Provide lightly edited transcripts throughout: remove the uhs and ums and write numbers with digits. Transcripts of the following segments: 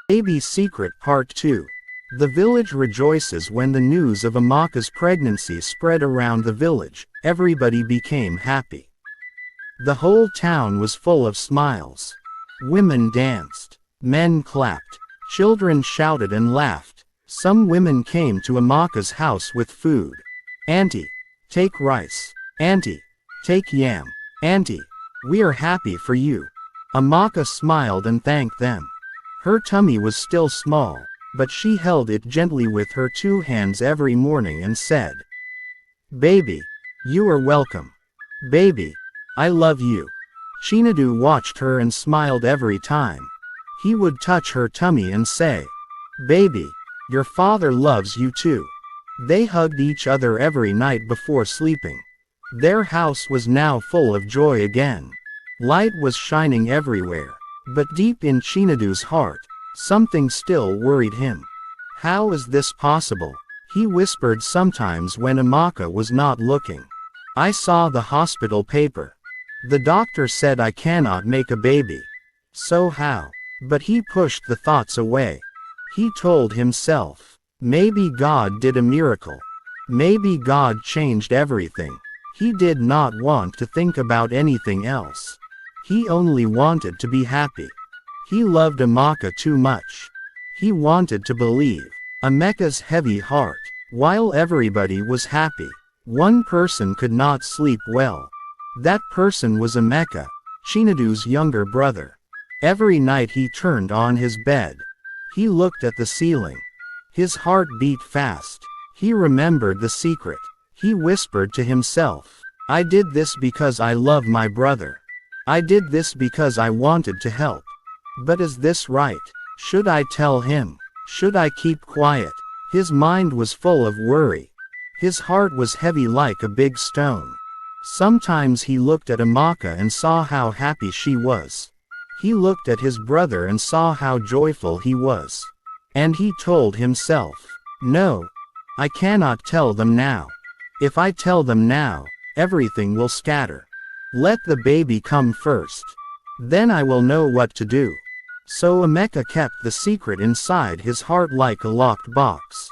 Baby Secret Part 2. The village rejoices when the news of Amaka's pregnancy spread around the village. Everybody became happy. The whole town was full of smiles. Women danced. Men clapped. Children shouted and laughed. Some women came to Amaka's house with food. "Auntie, take rice. Auntie, take yam. Auntie, we are happy for you." Amaka smiled and thanked them. Her tummy was still small, but she held it gently with her 2 hands every morning and said, "Baby, you are welcome. Baby, I love you." Chinedu watched her and smiled every time. He would touch her tummy and say, "Baby, your father loves you too." They hugged each other every night before sleeping. Their house was now full of joy again. Light was shining everywhere. But deep in Chinedu's heart, something still worried him. "How is this possible?" he whispered sometimes when Amaka was not looking. "I saw the hospital paper. The doctor said I cannot make a baby. So how?" But he pushed the thoughts away. He told himself, maybe God did a miracle. Maybe God changed everything. He did not want to think about anything else. He only wanted to be happy. He loved Amaka too much. He wanted to believe. Amaka's heavy heart. While everybody was happy, one person could not sleep well. That person was Amaka, Chinedu's younger brother. Every night he turned on his bed. He looked at the ceiling. His heart beat fast. He remembered the secret. He whispered to himself, "I did this because I love my brother. I did this because I wanted to help. But is this right? Should I tell him? Should I keep quiet?" His mind was full of worry. His heart was heavy like a big stone. Sometimes he looked at Amaka and saw how happy she was. He looked at his brother and saw how joyful he was. And he told himself, "No, I cannot tell them now. If I tell them now, everything will scatter. Let the baby come first. Then I will know what to do." So Amaka kept the secret inside his heart like a locked box.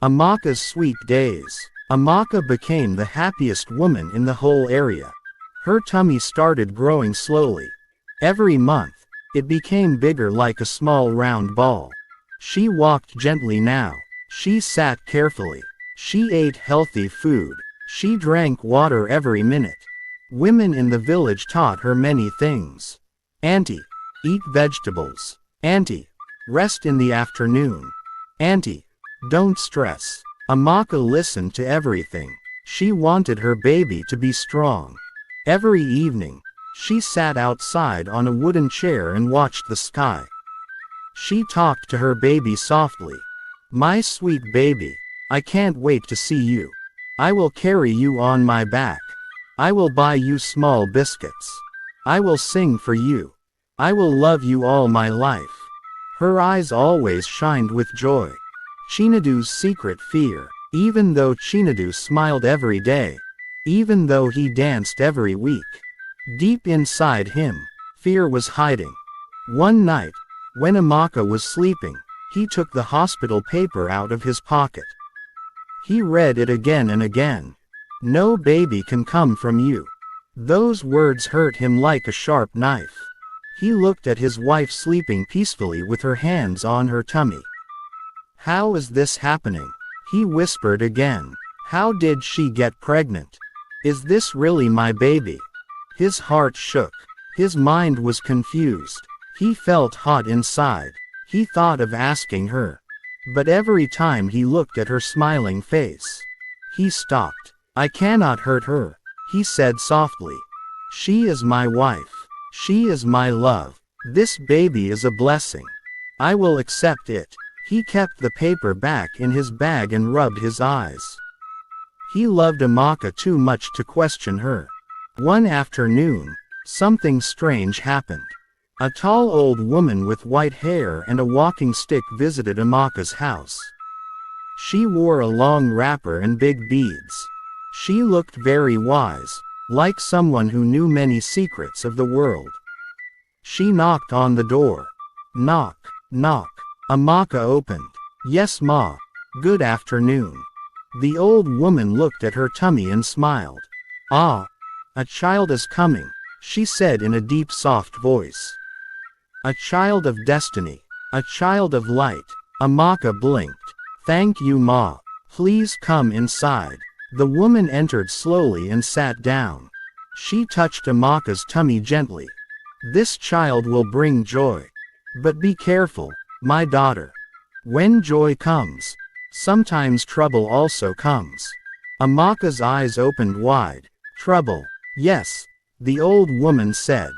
Amaka's sweet days. Amaka became the happiest woman in the whole area. Her tummy started growing slowly. Every month, it became bigger like a small round ball. She walked gently now. She sat carefully. She ate healthy food. She drank water every minute. Women in the village taught her many things. "Auntie, eat vegetables. Auntie, rest in the afternoon. Auntie, don't stress." Amaka listened to everything. She wanted her baby to be strong. Every evening, she sat outside on a wooden chair and watched the sky. She talked to her baby softly. "My sweet baby, I can't wait to see you. I will carry you on my back. I will buy you small biscuits. I will sing for you. I will love you all my life." Her eyes always shined with joy. Chinedu's secret fear. Even though Chinedu smiled every day, even though he danced every week, deep inside him, fear was hiding. One night, when Amaka was sleeping, he took the hospital paper out of his pocket. He read it again and again. "No baby can come from you." Those words hurt him like a sharp knife. He looked at his wife sleeping peacefully with her hands on her tummy. "How is this happening?" he whispered again. "How did she get pregnant? Is this really my baby?" His heart shook. His mind was confused. He felt hot inside. He thought of asking her. But every time he looked at her smiling face, he stopped. "I cannot hurt her," he said softly. "She is my wife. She is my love. This baby is a blessing. I will accept it." He kept the paper back in his bag and rubbed his eyes. He loved Amaka too much to question her. One afternoon, something strange happened. A tall old woman with white hair and a walking stick visited Amaka's house. She wore a long wrapper and big beads. She looked very wise, like someone who knew many secrets of the world. She knocked on the door. Knock, Knock. Amaka opened. Yes, Ma. Good afternoon. The old woman looked at her tummy and smiled. Ah. A child is coming, she said in a deep soft voice. A child of destiny. A child of light. Amaka blinked. Thank you, Ma. Please come inside. The woman entered slowly and sat down. She touched Amaka's tummy gently. This child will bring joy. But be careful, my daughter. When joy comes, sometimes trouble also comes. Amaka's eyes opened wide. Trouble. Yes, the old woman said.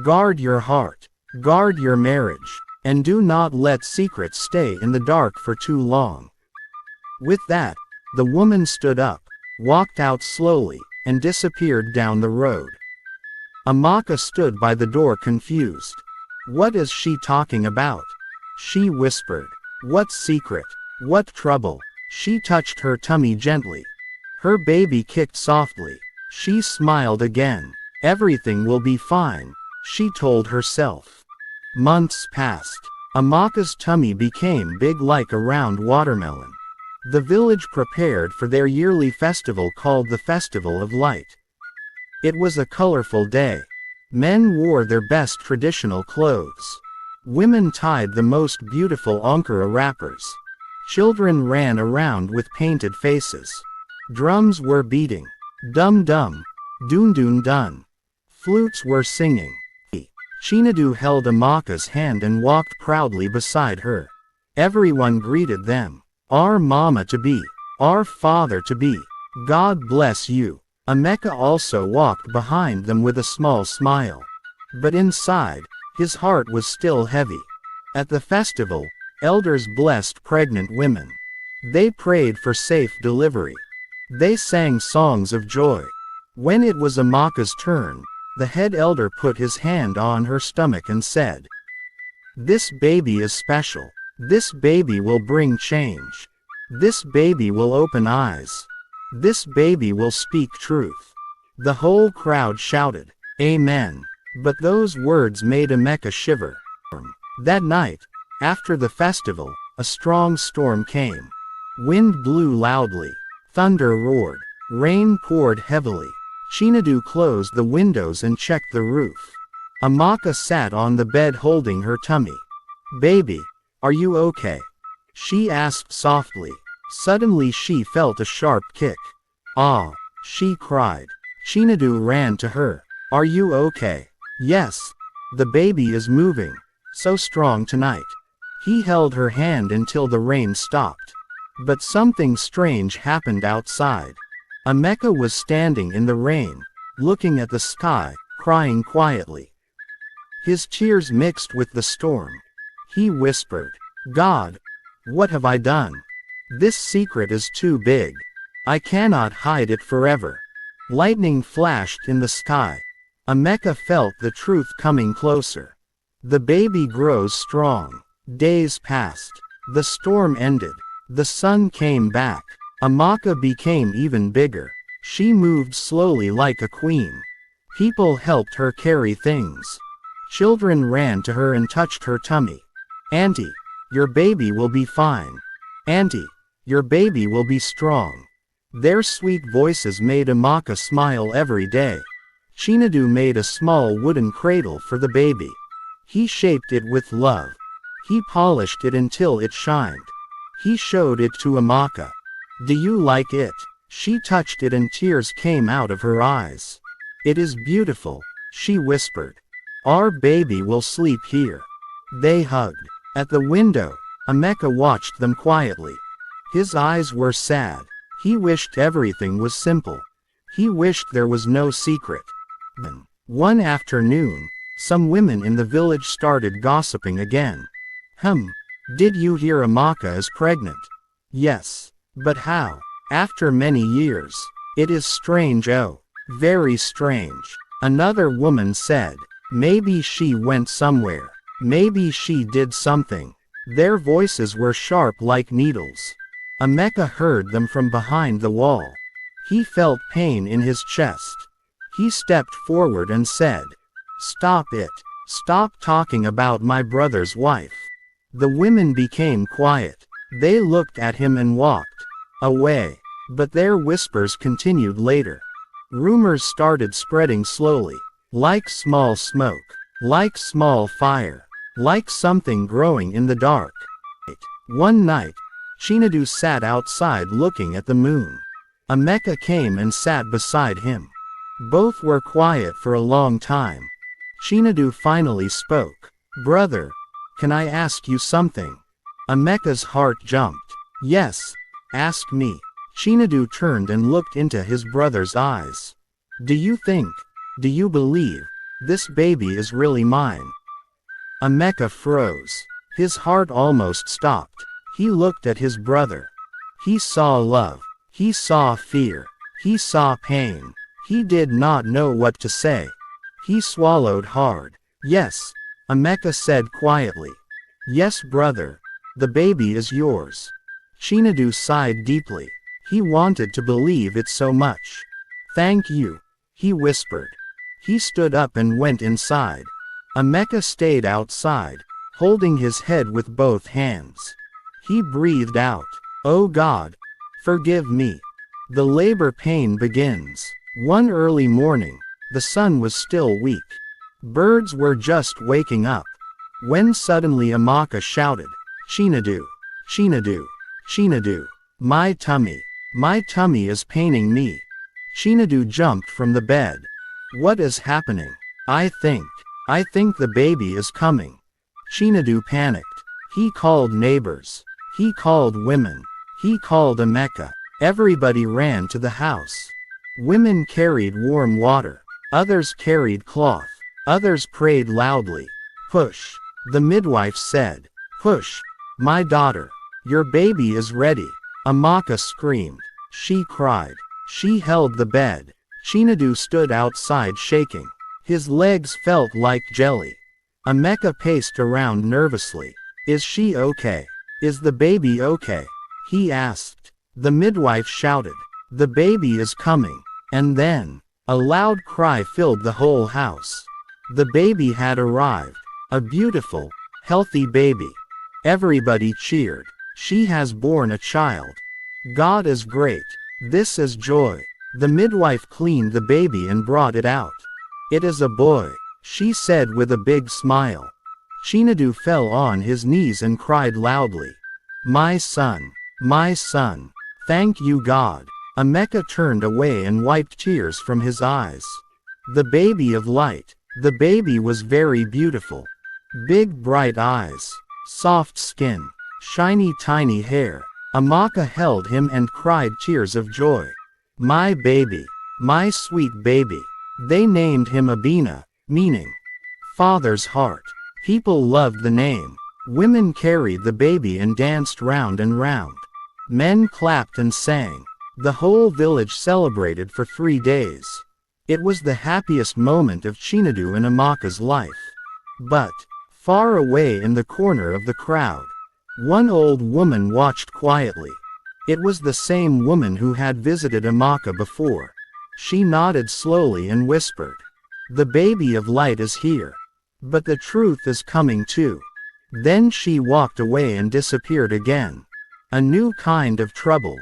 Guard your heart. Guard your marriage. And do not let secrets stay in the dark for too long. With that, the woman stood up, walked out slowly, and disappeared down the road. Amaka stood by the door confused. What is she talking about? She whispered. What secret? What trouble? She touched her tummy gently. Her baby kicked softly. She smiled again. Everything will be fine, she told herself. Months passed. Amaka's tummy became big like a round watermelon. The village prepared for their yearly festival called the Festival of Light. It was a colorful day. Men wore their best traditional clothes. Women tied the most beautiful Ankara wrappers. Children ran around with painted faces. Drums were beating. Dum dum. Dun dun dun. Flutes were singing. Chinadu held Amaka's hand and walked proudly beside her. Everyone greeted them. Our mama to be. Our father to be. God bless you. Ameka also walked behind them with a small smile. But inside, his heart was still heavy. At the festival, elders blessed pregnant women. They prayed for safe delivery. They sang songs of joy. When it was Amaka's turn, the head elder put his hand on her stomach and said, This baby is special. This baby will bring change. This baby will open eyes. This baby will speak truth. The whole crowd shouted, Amen. But those words made Ameka shiver. That night, after the festival, a strong storm came. Wind blew loudly. Thunder roared. Rain poured heavily. Chinadu closed the windows and checked the roof. Amaka sat on the bed holding her tummy. Baby, are you okay? She asked softly. Suddenly she felt a sharp kick. Ah, she cried. Chinadu ran to her. Are you okay? Yes. The baby is moving. So strong tonight. He held her hand until the rain stopped. But something strange happened outside. Ameka was standing in the rain, looking at the sky, crying quietly. His tears mixed with the storm. He whispered, God, what have I done? This secret is too big. I cannot hide it forever. Lightning flashed in the sky. Ameka felt the truth coming closer. The baby grows strong. Days passed. The storm ended. The sun came back. Amaka became even bigger. She moved slowly like a queen. People helped her carry things. Children ran to her and touched her tummy. Auntie, your baby will be fine. Auntie, your baby will be strong. Their sweet voices made Amaka smile every day. Chinadu made a small wooden cradle for the baby. He shaped it with love. He polished it until it shined. He showed it to Amaka. Do you like it? She touched it and tears came out of her eyes. It is beautiful, she whispered. Our baby will sleep here. They hugged. At the window, Ameka watched them quietly. His eyes were sad. He wished everything was simple. He wished there was no secret. Then, one afternoon, some women in the village started gossiping again. Did you hear Amaka is pregnant? Yes. But how? After many years. It is strange, oh. Very strange. Another woman said. Maybe she went somewhere. Maybe she did something. Their voices were sharp like needles. Ameka heard them from behind the wall. He felt pain in his chest. He stepped forward and said, Stop it. Stop talking about my brother's wife. The women became quiet. They looked at him and walked away. But their whispers continued later. Rumors started spreading slowly. Like small smoke. Like small fire. Like something growing in the dark. One night, Chinadu sat outside looking at the moon. Emeka came and sat beside him. Both were quiet for a long time. Chinadu finally spoke. "Brother, can I ask you something?" Emeka's heart jumped. "Yes, ask me." Chinadu turned and looked into his brother's eyes. Do you believe, this baby is really mine?" Emeka froze. His heart almost stopped. He looked at his brother. He saw love. He saw fear. He saw pain. He did not know what to say. He swallowed hard. "Yes," Emeka said quietly. "Yes, brother. The baby is yours." Chinadu sighed deeply. He wanted to believe it so much. "Thank you," he whispered. He stood up and went inside. Emeka stayed outside, holding his head with both hands. He breathed out, "Oh God, forgive me." The labor pain begins. One early morning, the sun was still weak. Birds were just waking up. When suddenly Emeka shouted, "Chinadu! Chinadu! Chinadu! My tummy is paining me." Chinadu jumped from the bed. "What is happening?" I think the baby is coming." Chinadu panicked. He called neighbors. He called women. He called Emeka. Everybody ran to the house. Women carried warm water. Others carried cloth. Others prayed loudly. "Push," the midwife said. "Push, my daughter. Your baby is ready." Emeka screamed. She cried. She held the bed. Chinadu stood outside shaking. His legs felt like jelly. Emeka paced around nervously. "Is she okay? Is the baby okay?" he asked. The midwife shouted, "The baby is coming." And then, a loud cry filled the whole house. The baby had arrived. A beautiful, healthy baby. Everybody cheered. She has born a child. God is great. This is joy. The midwife cleaned the baby and brought it out. "It is a boy," she said with a big smile. Chinadu fell on his knees and cried loudly. My son, thank you God." Emeka turned away and wiped tears from his eyes. The baby of light. The baby was very beautiful. Big bright eyes. Soft skin. Shiny tiny hair. Emeka held him and cried tears of joy. "My baby. My sweet baby." They named him Abina, meaning Father's Heart. People loved the name. Women carried the baby and danced round and round. Men clapped and sang. The whole village celebrated for 3 days. It was the happiest moment of Chinadu and Emeka's life. But, far away in the corner of the crowd, one old woman watched quietly. It was the same woman who had visited Emeka before. She nodded slowly and whispered, "The baby of light is here. But the truth is coming too." Then she walked away and disappeared again. A new kind of trouble.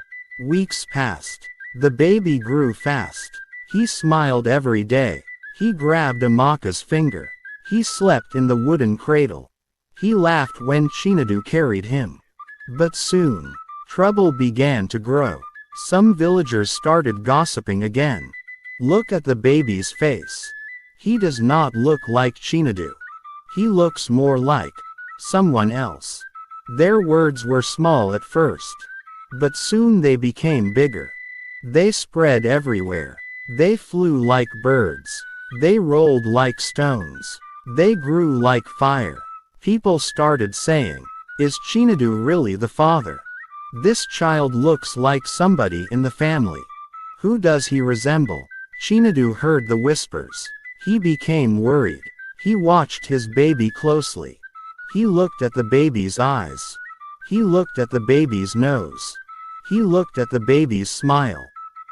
Weeks passed. The baby grew fast. He smiled every day. He grabbed Emeka's finger. He slept in the wooden cradle. He laughed when Chinadu carried him. But soon, trouble began to grow. Some villagers started gossiping again. "Look at the baby's face. He does not look like Chinadu. He looks more like someone else." Their words were small at first. But soon they became bigger. They spread everywhere. They flew like birds. They rolled like stones. They grew like fire. People started saying, "Is Chinadu really the father? This child looks like somebody in the family. Who does he resemble?" Chinadu heard the whispers. He became worried. He watched his baby closely. He looked at the baby's eyes. He looked at the baby's nose. He looked at the baby's smile.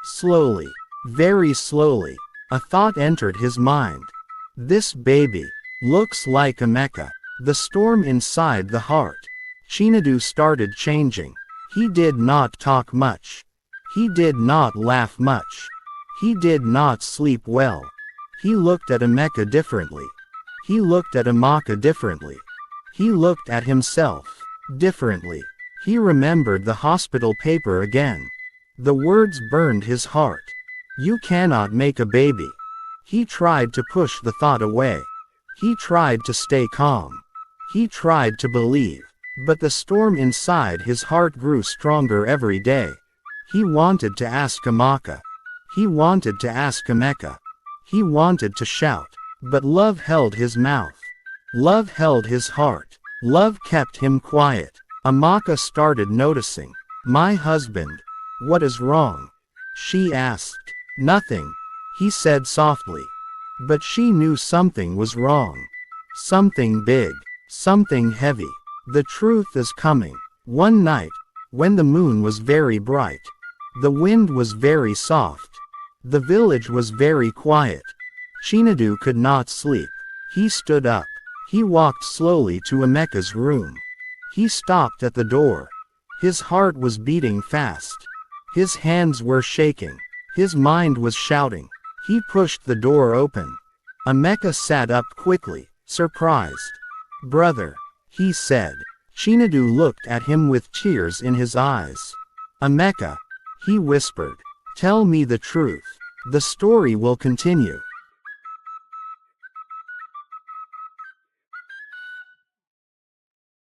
Slowly, very slowly, a thought entered his mind. "This baby looks like Emeka." The storm inside the heart. Chinedu started changing. He did not talk much. He did not laugh much. He did not sleep well. He looked at Emeka differently. He looked at Amaka differently. He looked at himself differently. He remembered the hospital paper again. The words burned his heart. You cannot make a baby. He tried to push the thought away. He tried to stay calm. He tried to believe. But the storm inside his heart grew stronger every day. He wanted to ask Amaka. He wanted to ask Emeka. He wanted to shout. But love held his mouth. Love held his heart. Love kept him quiet. Amaka started noticing. My husband. What is wrong? She asked. Nothing, he said softly. But she knew something was wrong. Something big. Something heavy. The truth is coming. One night, when the moon was very bright, the wind was very soft, the village was very quiet, Chinedu could not sleep. He stood up. He walked slowly to Emeka's room. He stopped at the door. His heart was beating fast. His hands were shaking. His mind was shouting. He pushed the door open. Emeka sat up quickly, surprised. Brother, he said. Chinedu looked at him with tears in his eyes. Emeka, he whispered. Tell me the truth. The story will continue.